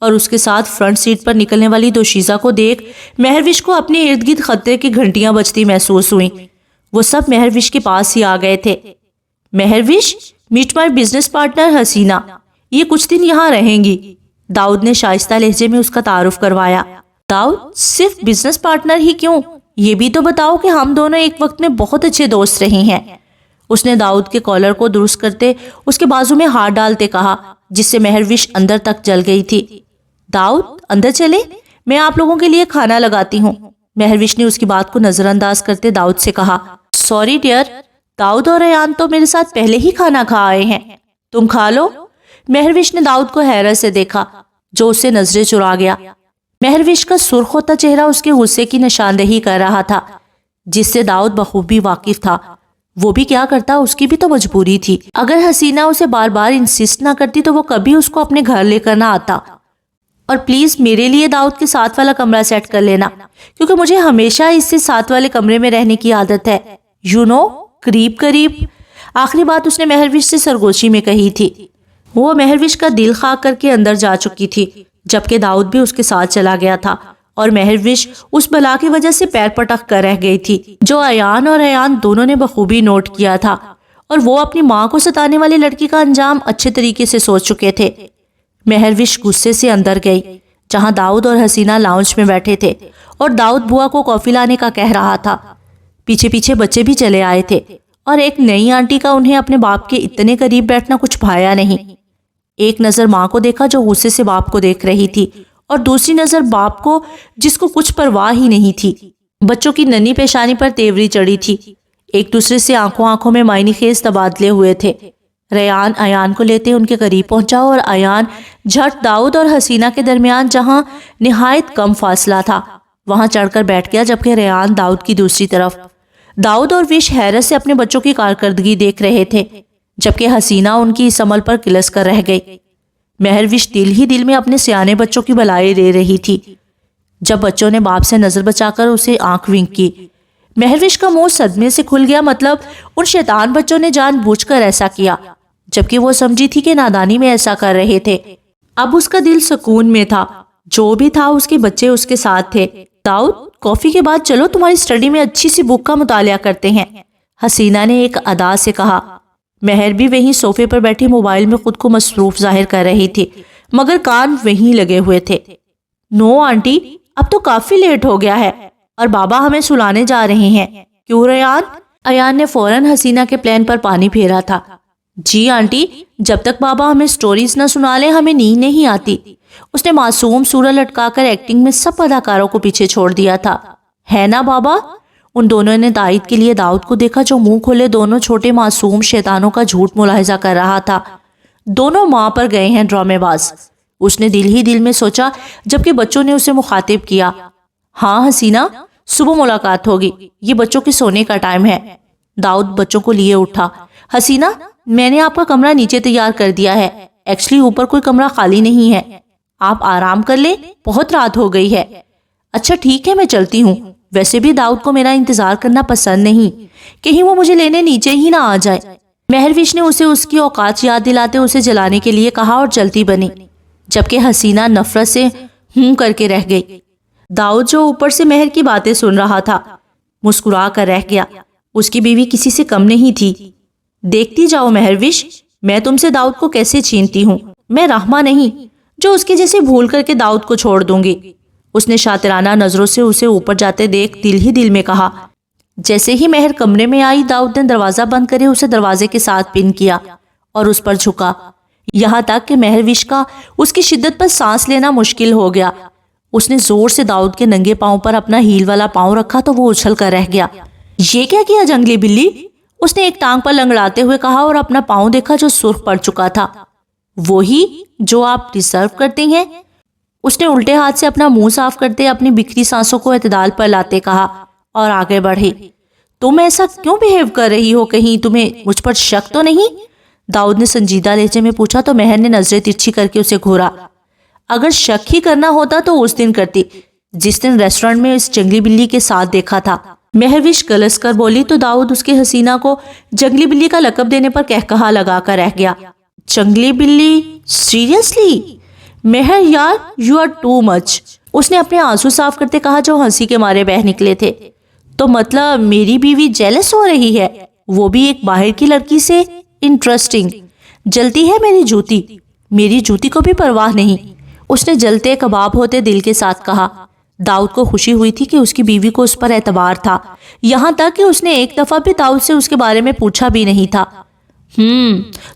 اور اس کے ساتھ فرنٹ سیٹ پر نکلنے والی دوشیزہ کو دیکھ مہروش کو اپنے ارد گرد خطرے کی گھنٹیاں بجتی محسوس ہوئیں۔ وہ سب مہروش کے پاس ہی آ گئے تھے۔ Mehrosh, meat my business partner حسینہ، یہ کچھ دن یہاں رہیں گی، داؤد نے شائستہ لہجے میں اس کا تعارف کروایا۔ داؤد، صرف بزنس پارٹنر ہی کیوں، یہ بھی تو بتاؤ کہ ہم دونوں ایک وقت میں بہت اچھے دوست رہے ہیں، اس نے داؤد کے کالر کو درست کرتے اس کے بازو میں ہاتھ ڈالتے کہا، جس سے مہروش اندر تک جل گئی تھی۔ داؤد، اندر چلے، میں آپ لوگوں کے لیے کھانا لگاتی ہوں، مہروش نے اس کی بات کو نظر انداز کرتے داؤد سے کہا۔ سوری ڈیئر، داؤد اور ایان تو میرے ساتھ پہلے ہی کھانا کھا آئے ہیں، تم کھا لو، مہروش نے داؤد کو حیرت سے دیکھا جو اس سے نظریں چرا گیا۔ مہروش کا سرخ ہوتا چہرہ اس کے غصے کی نشاندہی کر رہا تھا، جس سے داؤد بخوبی واقف تھا۔ وہ بھی کیا کرتا، اس کی بھی تو مجبوری تھی، اگر حسینہ اسے بار بار انسسٹ نہ کرتی تو وہ کبھی اس کو اپنے گھر لے کر نہ آتا۔ اور پلیز میرے لیے داؤد کے ساتھ والا کمرہ سیٹ کر لینا، کیونکہ مجھے ہمیشہ اس سے ساتھ والے کمرے میں رہنے کی عادت ہے، یو نو، قریب قریب۔ آخری بات اس نے مہروش سے سرگوشی میں کہی تھی۔ وہ مہروش کا دل خاک کر کے اندر جا چکی تھی، جبکہ داؤد بھی اس کے ساتھ چلا گیا تھا، اور مہروش اس بلا کی وجہ سے پیر پٹک کر رہ گئی تھی جو ایان اور ریان دونوں نے بخوبی نوٹ کیا تھا، اور وہ اپنی ماں کو ستانے والی لڑکی کا انجام اچھے طریقے سے سوچ چکے تھے۔ مہروش غصے سے اندر گئی جہاں داؤد اور حسینہ لاؤنج میں بیٹھے تھے، اور داؤد بوا کو کافی لانے کا کہہ رہا تھا۔ پیچھے پیچھے بچے بھی چلے آئے تھے، اور ایک نئی آنٹی کا انہیں اپنے باپ کے اتنے قریب بیٹھنا کچھ بھایا نہیں۔ ایک نظر ماں کو دیکھا جو غصے سے باپ کو دیکھ رہی تھی، اور دوسری نظر باپ کو جس کو کچھ پرواہ ہی نہیں تھی۔ بچوں کی ننھی پیشانی پر تیوری چڑھی تھی، ایک دوسرے سے آنکھوں میں معنی خیز تبادلے ہوئے تھے۔ ریان ایان کو لیتے ان کے قریب پہنچا، اور ایان جھٹ داؤد اور حسینہ کے درمیان جہاں نہایت کم فاصلہ تھا وہاں چڑھ کر بیٹھ گیا، جبکہ ریان داؤد کی دوسری طرف۔ داؤد اور وش حیرت سے اپنے بچوں کی کارکردگی دیکھ رہے تھے، جبکہ حسینہ ان کی اس عمل پر کلس کر رہ گئی۔ مہروش دل ہی دل میں اپنے سیانے بچوں کی بھلائی دے رہی تھی۔ جب بچوں نے باپ سے نظر بچا کر اسے آنکھ ونک کی، مہروش کا منہ صدمے سے کھل گیا۔ مطلب ان شیطان بچوں نے جان بوجھ کر ایسا کیا، جبکہ وہ سمجھی تھی کہ نادانی میں ایسا کر رہے تھے۔ اب اس کا دل سکون میں تھا، جو بھی تھا اس کے بچے اس کے ساتھ تھے۔ داؤد، کافی کے بعد چلو تمہاری سٹڈی میں اچھی سی بک کا مطالعہ کرتے ہیں، حسینہ نے ایک ادا سے کہا۔ مہر بھی وہیں صوفے پر بیٹھی موبائل میں خود کو مصروف ظاہر کر رہی تھی، مگر کان وہیں لگے ہوئے تھے۔ نو آنٹی، اب تو کافی لیٹ ہو گیا ہے اور بابا ہمیں سلانے جا رہے ہیں، کیوں ریان؟ ایان نے فوراً حسینہ کے پلان پر پانی پھیرا تھا۔ جی آنٹی، جب تک بابا ہمیں سٹوریز نہ سنا لیں ہمیں نیند نہیں آتی۔ اس نے معصوم سورہ لٹکا کر ایکٹنگ میں سب اداکاروں کو پیچھے چھوڑ دیا تھا، ہے نا بابا؟ ان دونوں نے تائید کے لیے داؤد کو دیکھا جو منہ کھولے دونوں چھوٹے معصوم شیطانوں کا جھوٹ ملاحظہ کر رہا تھا۔ دونوں ماں پر گئے ہیں ڈرامے باز، اس نے دل ہی دل میں سوچا، جبکہ بچوں نے اسے مخاطب کیا۔ ہاں حسینہ، صبح ملاقات ہوگی، یہ بچوں کے سونے کا ٹائم ہے۔ داؤد بچوں کو لیے اٹھا۔ حسینہ، میں نے آپ کا کمرہ نیچے تیار کر دیا ہے، ایکچولی اوپر کوئی کمرہ خالی نہیں ہے، آپ آرام کر لیں، بہت رات ہو گئی ہے۔ اچھا ٹھیک ہے، میں چلتی ہوں۔ ویسے بھی داؤد کو میرا انتظار کرنا پسند نہیں، کہیں وہ مجھے لینے نیچے ہی نہ آ جائے۔ مہروش نے اسے اس کی اوقات یاد دلاتے اسے جلانے کے لیے کہا اور چلتی بنی، جبکہ حسینہ نفرت سے ہوں کر کے رہ گئی۔ داؤد جو اوپر سے مہر کی باتیں سن رہا تھا مسکرا کر رہ گیا، اس کی بیوی کسی سے کم نہیں تھی۔ دیکھتی جاؤ مہروش، میں تم سے داؤد کو کیسے چھینتی ہوں، میں رحمہ نہیں جو اس کے جیسے بھول کر کے داؤد کو چھوڑ دوں گی۔ اس نے شاطرانہ نظروں سے اسے اوپر جاتے دیکھ دل ہی دل میں کہا۔ جیسے ہی مہر کمرے میں آئی، داؤد نے دروازہ بند کرے اسے دروازے کے ساتھ پن کیا اور اس پر جھکا، یہاں تک کہ مہروش کا اس کی شدت پر سانس لینا مشکل ہو گیا۔ اس نے زور سے داؤد کے ننگے پاؤں پر اپنا ہیل والا پاؤں رکھا تو وہ اچھل کر رہ گیا۔ یہ کیا کیا جنگلی بلی؟ اس نے ایک ٹانگ پر لنگڑاتے ہوئے کہا اور اپنا پاؤں دیکھا جو سرخ پڑ چکا تھا۔ وہی جو آپ ڈیزرو کرتے ہیں، اس نے الٹے ہاتھ سے اپنا منہ صاف کرتے اپنی بکھری سانسوں کو اعتدال پر لاتے کہا اور آگے بڑھی۔ تم ایسا کیوں بہیو کر رہی ہو؟ کہیں تمہیں مجھ پر شک تو نہیں؟ داؤد نے سنجیدہ لہجے میں پوچھا تو مہر نے نظریں ترچھی کر کے اسے گھورا۔ اگر شک ہی کرنا ہوتا تو اس دن کرتی جس دن ریسٹورنٹ میں اس جنگلی بلی کے ساتھ دیکھا تھا۔ مہروش گلس کر بولی تو داؤد اس کے حسینہ کو جنگلی بلی کا لقب دینے پر کہکہا لگا کر رہ گیا۔ جنگلی بلی؟ سیریسلی؟ مہر یار، یو آر ٹو مچ، اس نے اپنے آنسو صاف کرتے کہا جو ہنسی کے مارے بہہ نکلے تھے۔ تو مطلب میری بیوی جیلس ہو رہی ہے، وہ بھی ایک باہر کی لڑکی سے؟ انٹرسٹنگ، جلتی ہے میری جوتی، میری جوتی کو بھی پرواہ نہیں، اس نے جلتے کباب ہوتے دل کے ساتھ کہا۔ داؤد کو خوشی ہوئی تھی کہ اس کی بیوی کو اس پر اعتبار تھا، یہاں تک کہ اس نے ایک دفعہ بھی داؤد سے اس کے بارے میں پوچھا بھی نہیں تھا۔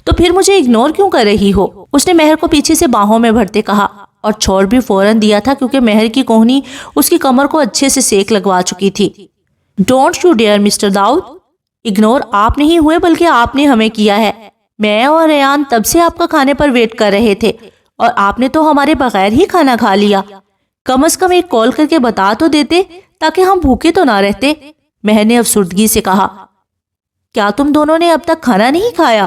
تو پھر مجھے اگنور کیوں کر رہی ہو؟ اس نے مہر کو پیچھے سے باہوں میں بھرتے کہا اور چھوڑ بھی فوراً دیا تھا کیونکہ مہر کی کوہنی اس کی کمر کو اچھے سے سیک لگوا چکی تھی۔ Don't you dear mister Dawood, ignore آپ نہیں ہوئے بلکہ آپ نے ہمیں کیا ہے۔ میں اور ریان تب سے آپ کا کھانے پر ویٹ کر رہے تھے اور آپ نے تو ہمارے بغیر ہی کھانا کھا لیا۔ کم از کم ایک کال کر کے بتا تو دیتے تاکہ ہم بھوکے تو نہ رہتے، مہر نے افسردگی سے کہا۔ کیا تم دونوں نے اب تک کھانا نہیں کھایا؟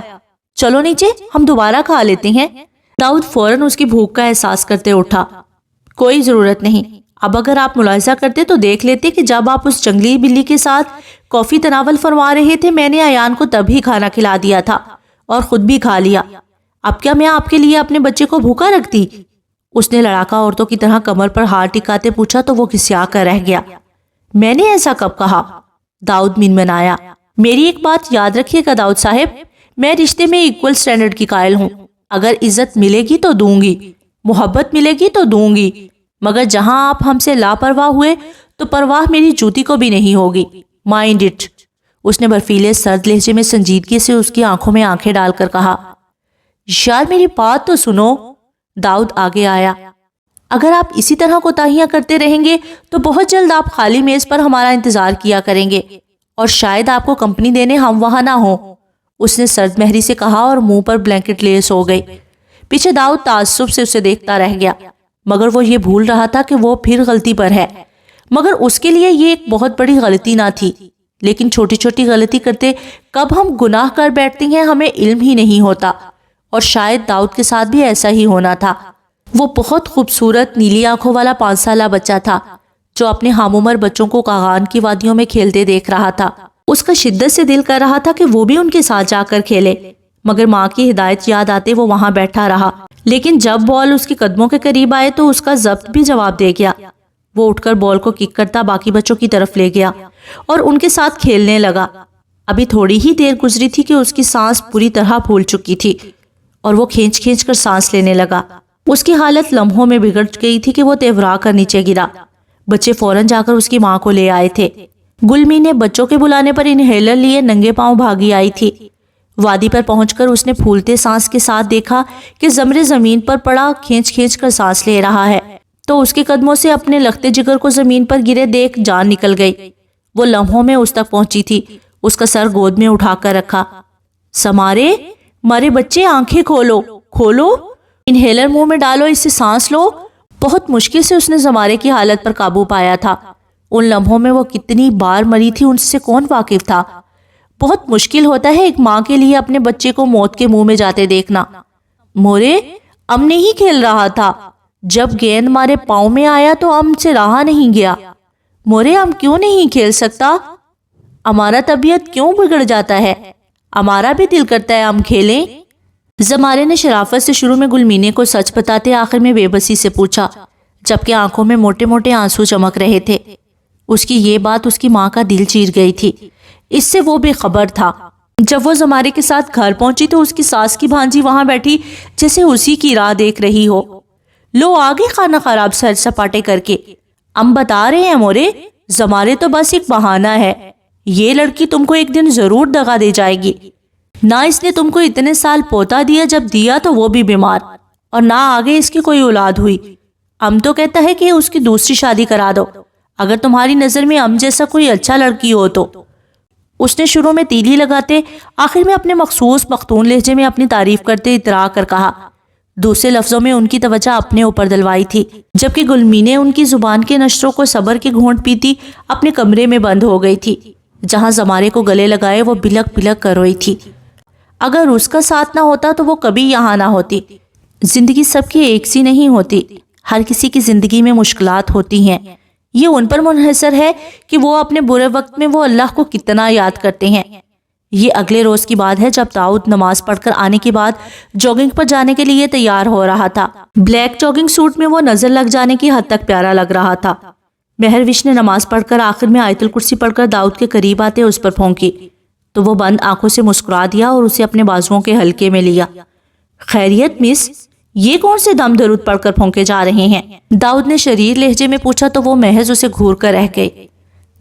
چلو نیچے، ہم دوبارہ کھا لیتے ہیں۔ داؤد فوراً اس کی بھوک کا احساس کرتے اٹھا۔ کوئی ضرورت نہیں، اب اگر آپ ملاحظہ کرتے تو دیکھ لیتے کہ جب آپ اس جنگلی بلی کے ساتھ کافی تناول فرما رہے تھے، میں نے ایان کو تب ہی کھانا کھلا دیا تھا اور خود بھی کھا لیا۔ اب کیا میں آپ کے لیے اپنے بچے کو بھوکا رکھتی؟ اس نے لڑاکا عورتوں کی طرح کمر پر ہاتھ ٹکاتے پوچھا تو وہ گھسیا کر رہ گیا۔ میں نے ایسا کب کہا؟ داؤد منمنایا۔ میری ایک بات یاد رکھیے گا داؤد صاحب، میں رشتے میں ایکول سٹینڈرڈ کی قائل ہوں۔ اگر عزت ملے گی تو دوں گی، محبت ملے گی تو دوں گی، مگر جہاں آپ ہم سے لاپرواہ ہوئے تو پرواہ میری جوتی کو بھی نہیں ہوگی۔ Mind it. اس نے برفیلے سرد لہجے میں سنجیدگی سے اس کی آنکھوں میں آنکھیں ڈال کر کہا۔ یار میری بات تو سنو۔ داؤد آگے آیا۔ اگر آپ اسی طرح کوتاہیاں کرتے رہیں گے تو بہت جلد آپ خالی میز پر ہمارا انتظار کیا کریں گے اور شاید آپ کو کمپنی دینے ہم وہاں نہ ہوں، اس نے سرد مہری سے کہا اور منہ پر بلینکٹ لیے سو گئی۔ پیچھے داؤد تعصب سے اسے دیکھتا رہ گیا، مگر وہ یہ بھول رہا تھا کہ وہ پھر غلطی پر ہے، مگر اس کے لیے یہ ایک بہت بڑی غلطی نہ تھی۔ لیکن چھوٹی چھوٹی غلطی کرتے کب ہم گناہ کر بیٹھتے ہیں ہمیں علم ہی نہیں ہوتا، اور شاید داؤد کے ساتھ بھی ایسا ہی ہونا تھا۔ وہ بہت خوبصورت نیلی آنکھوں والا 5 سالہ بچہ تھا جو اپنے ہم عمر بچوں کو کاغان کی وادیوں میں کھیلتے دیکھ رہا تھا۔ اس کا شدت سے دل کر رہا تھا کہ وہ بھی ان کے ساتھ جا کر کھیلے، مگر ماں کی ہدایت یاد آتے وہ وہاں بیٹھا رہا۔ لیکن جب بال اس کے قدموں کے قریب آئے تو اس کا ضبط بھی جواب دے گیا۔ وہ اٹھ کر بال کو کک کرتا باقی بچوں کی طرف لے گیا اور ان کے ساتھ کھیلنے لگا۔ ابھی تھوڑی ہی دیر گزری تھی کہ اس کی سانس پوری طرح پھول چکی تھی اور وہ کھینچ کھینچ کر سانس لینے لگا۔ اس کی حالت لمحوں میں بگڑ گئی تھی کہ وہ تیورا کر نیچے گرا۔ بچے فوراً جا کر اس کی ماں کو لے آئے تھے۔ گلمی نے بچوں کے بلانے پر انہیلر لیے ننگے پاؤں بھاگی آئی تھی۔ وادی پر پہنچ کر اس نے پھولتے سانس کے ساتھ دیکھا کہ زمرے زمین پر پڑا کھینچ کھینچ کر سانس لے رہا ہے، تو اس کے قدموں سے اپنے لختے جگر کو زمین پر گرے دیکھ جان نکل گئی۔ وہ لمحوں میں اس تک پہنچی تھی، اس کا سر گود میں اٹھا کر رکھا۔ سمارے، مارے بچے آنکھیں کھولو، کھولو، انہیلر منہ میں ڈالو، اس سے سانس لو۔ بہت مشکل سے اس نے زمارے کی حالت پر قابو پایا تھا۔ ان لمحوں میں وہ کتنی بار مری تھی ان سے کون واقف تھا۔ بہت مشکل ہوتا ہے ایک ماں کے لیے اپنے بچے کو موت کے منہ میں جاتے دیکھنا۔ مورے، ام نہیں کھیل رہا تھا، جب گیند مارے پاؤں میں آیا تو ام سے رہا نہیں گیا۔ مورے، ام کیوں نہیں کھیل سکتا؟ ہمارا طبیعت کیوں بگڑ جاتا ہے؟ ہمارا بھی دل کرتا ہے ہم کھیلیں۔ زمارے نے شرافت سے شروع میں گلمینے کو سچ بتاتے آخر میں بے بسی سے پوچھا، جبکہ آنکھوں میں موٹے موٹے آنسو چمک رہے تھے۔ اس کی یہ بات اس کی ماں کا دل چیر گئی تھی، اس سے وہ بے خبر تھا۔ جب وہ زمارے کے ساتھ گھر پہنچی تو اس کی ساس کی بھانجی وہاں بیٹھی جیسے اسی کی راہ دیکھ رہی ہو۔ لو آگے خانہ خراب سر سپاٹے کر کے۔ ہم بتا رہے ہیں مورے، زمارے تو بس ایک بہانہ ہے، یہ لڑکی تم کو ایک دن ضرور دغا دے جائے گی۔ نہ اس نے تم کو اتنے سال پوتا دیا، جب دیا تو وہ بھی بیمار، اور نہ آگے اس کی کوئی اولاد ہوئی۔ ہم تو کہتا ہے کہ اس کی دوسری شادی کرا دو، اگر تمہاری نظر میں ہم جیسا کوئی اچھا لڑکی ہو تو۔ اس نے شروع میں تیلی لگاتے آخر میں اپنے مخصوص پختون لہجے میں اپنی تعریف کرتے اترا کر کہا۔ دوسرے لفظوں میں ان کی توجہ اپنے اوپر دلوائی تھی، جبکہ گلمینے ان کی زبان کے نشروں کو صبر کے گھونٹ پیتی اپنے کمرے میں بند ہو گئی تھی، جہاں زمارے کو گلے لگائے وہ بلک بلک کر روئی تھی۔ اگر اس کا ساتھ نہ ہوتا تو وہ کبھی یہاں نہ ہوتی۔ زندگی سب کی ایک سی نہیں ہوتی، ہر کسی کی زندگی میں مشکلات ہوتی ہیں، یہ ان پر منحصر ہے کہ وہ اپنے برے وقت میں وہ اللہ کو کتنا یاد کرتے ہیں۔ یہ اگلے روز کی بات ہے جب داؤد نماز پڑھ کر آنے کے بعد جاگنگ پر جانے کے لیے تیار ہو رہا تھا۔ بلیک جاگنگ سوٹ میں وہ نظر لگ جانے کی حد تک پیارا لگ رہا تھا۔ مہروش نے نماز پڑھ کر آخر میں آیت الکرسی پڑھ کر داؤد کے قریب آتے اس پر پھونکی تو وہ بند آنکھوں سے مسکرا دیا اور اسے اپنے بازوؤں کے حلقے میں لیا۔ خیریت مس، یہ کون سے دم درود پڑھ کر پھونکے جا رہے ہیں؟ داؤد نے شریر لہجے میں پوچھا تو وہ محض اسے گھور کر رہ گئے۔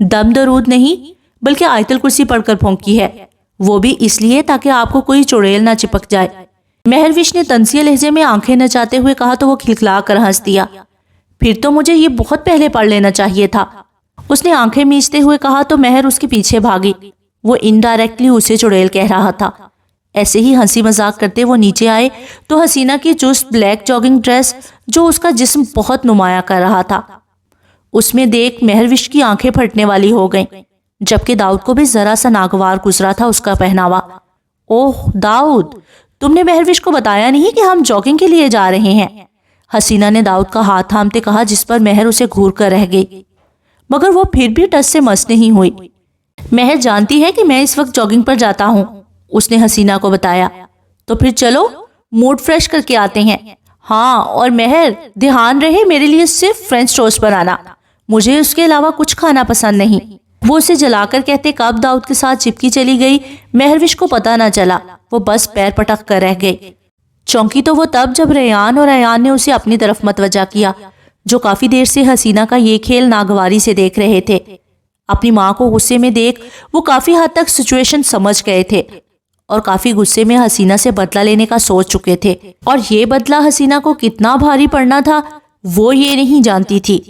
دم درود نہیں بلکہ آیت الکرسی پڑھ کر پھونکی ہے، وہ بھی اس لیے تاکہ آپ کو کوئی چڑیل نہ چپک جائے۔ مہروش نے طنزیہ لہجے میں آنکھیں نچاتے ہوئے کہا تو وہ کھلکھلا کر ہنس دیا۔ پھر تو مجھے یہ بہت پہلے پڑھ لینا چاہیے تھا، اس نے آنکھیں میچتے ہوئے کہا تو مہر اس کے پیچھے بھاگی۔ وہ انڈائریکٹلی اسے چڑیل کہہ رہا تھا۔ ایسے ہی ہنسی مذاق کرتے وہ نیچے آئے تو حسینہ کی چست بلیک جاگنگ ڈریس جو اس کا جسم بہت نمایاں کر رہا تھا، اس میں دیکھ مہروش کی آنکھیں پھٹنے والی ہو گئیں، جبکہ داؤد کو بھی ذرا سا ناگوار گزرا تھا اس کا پہناوا۔ اوہ داؤد، تم نے مہروش کو بتایا نہیں کہ ہم جاگنگ کے لیے جا رہے ہیں؟ حسینہ نے داؤد کا ہاتھ تھامتے کہا، جس پر مہر اسے گھور کر رہ گئی، مگر وہ پھر بھی ٹس سے مس نہیں ہوئی۔ مہر جانتی ہے کہ میں اس وقت جاگنگ پر جاتا ہوں، اس نے حسینہ کو بتایا۔ تو پھر چلو موڈ فریش کر کے آتے ہیں۔ ہاں، اور مہر دھیان رہے میرے لیے صرف فرینچ ٹوسٹ بنانا، مجھے اس کے علاوہ کچھ کھانا پسند نہیں۔ وہ اسے جلا کر کہتے کب داؤد کے ساتھ چپکی چلی گئی مہروش کو پتہ نہ چلا، وہ بس پیر پٹک کر رہ گئی۔ چونکی تو وہ تب جب ریان اور ایان نے اسے اپنی طرف متوجہ کیا، جو کافی دیر سے حسینہ کا یہ کھیل ناگواری سے دیکھ رہے تھے۔ اپنی ماں کو غصے میں دیکھ وہ کافی حد تک سچویشن سمجھ گئے تھے اور کافی غصے میں حسینہ سے بدلہ لینے کا سوچ چکے تھے، اور یہ بدلہ حسینہ کو کتنا بھاری پڑنا تھا وہ یہ نہیں جانتی تھی۔